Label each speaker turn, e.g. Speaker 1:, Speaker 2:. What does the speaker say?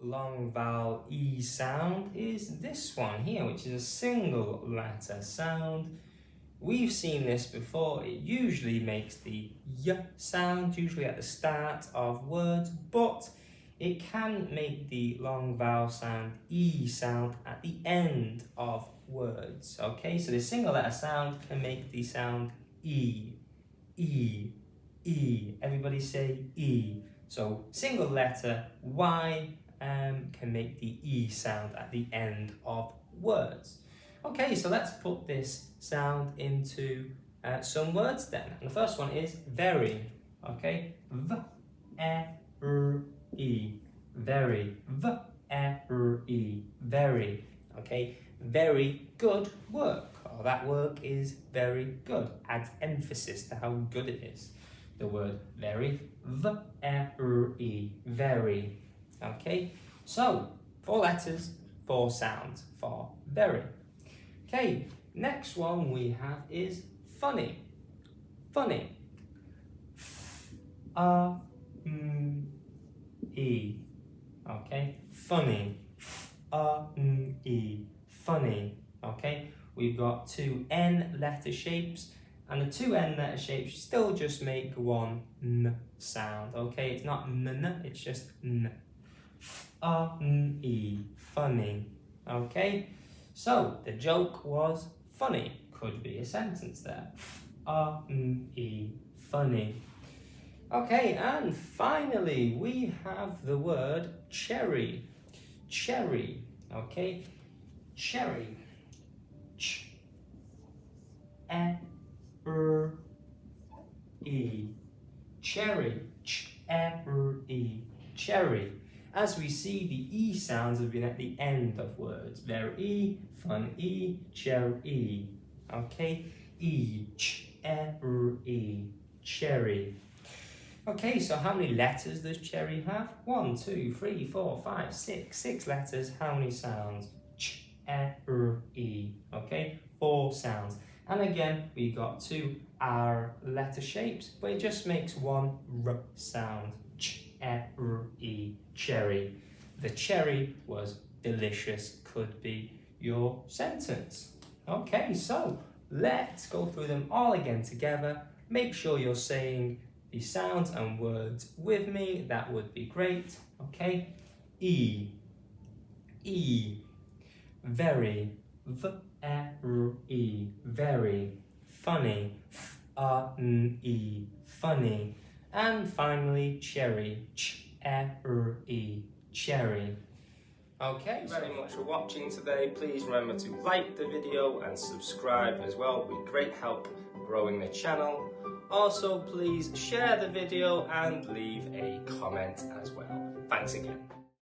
Speaker 1: long vowel E sound is this one here, which is a single letter sound. We've seen this before. It usually makes the Y sound, usually at the start of words, but it can make the long vowel sound E sound at the end of words. Okay, so the single letter sound can make the sound E, E, E. Everybody say E. So single letter Y can make the E sound at the end of words. Okay, so let's put this sound into some words then. And the first one is very. Okay, V-E-R-E, very. V-E-R-E, very. Okay, very good work. Oh, that work is very good. Adds emphasis to how good it is. The word very, V-E-R-E, very. Okay, so 4 letters, 4 sounds for very. Okay, next one we have is funny. Funny. F-A-N-E. Okay, funny. F-A-N-E. Funny. Okay, we've got 2 N letter shapes, and the 2 N letter shapes still just make one N sound. Okay, it's not N, it's just N. F-A-N-E. Funny. Okay, so the joke was funny. Could be a sentence there. F-A-N-E. Funny. Okay, and finally we have the word cherry. Cherry. Okay, cherry. Ch-e-r-e. Cherry. Ch-e-r-e. Cherry. As we see, the E sounds have been at the end of words. Very, fun-e, cherry. Okay, E, ch-e-r-e, cherry. Okay, so how many letters does cherry have? 1, 2, 3, 4, 5, 6. 6 letters. How many sounds? Ch-e-r-e. Okay, 4 sounds. And again, we got 2 R letter shapes, but it just makes one R sound. Ch-e-r-e, cherry. The cherry was delicious, could be your sentence. Okay, so let's go through them all again together. Make sure you're saying the sounds and words with me. That would be great. Okay, E, E, very, V-E-R-E, very, funny, F-A-N-E, funny. And finally, cherry, ch-e-r-e, cherry. Okay, very much for watching today. Please remember to like the video and subscribe as well. It would be great help growing the channel. Also, please share the video and leave a comment as well. Thanks again.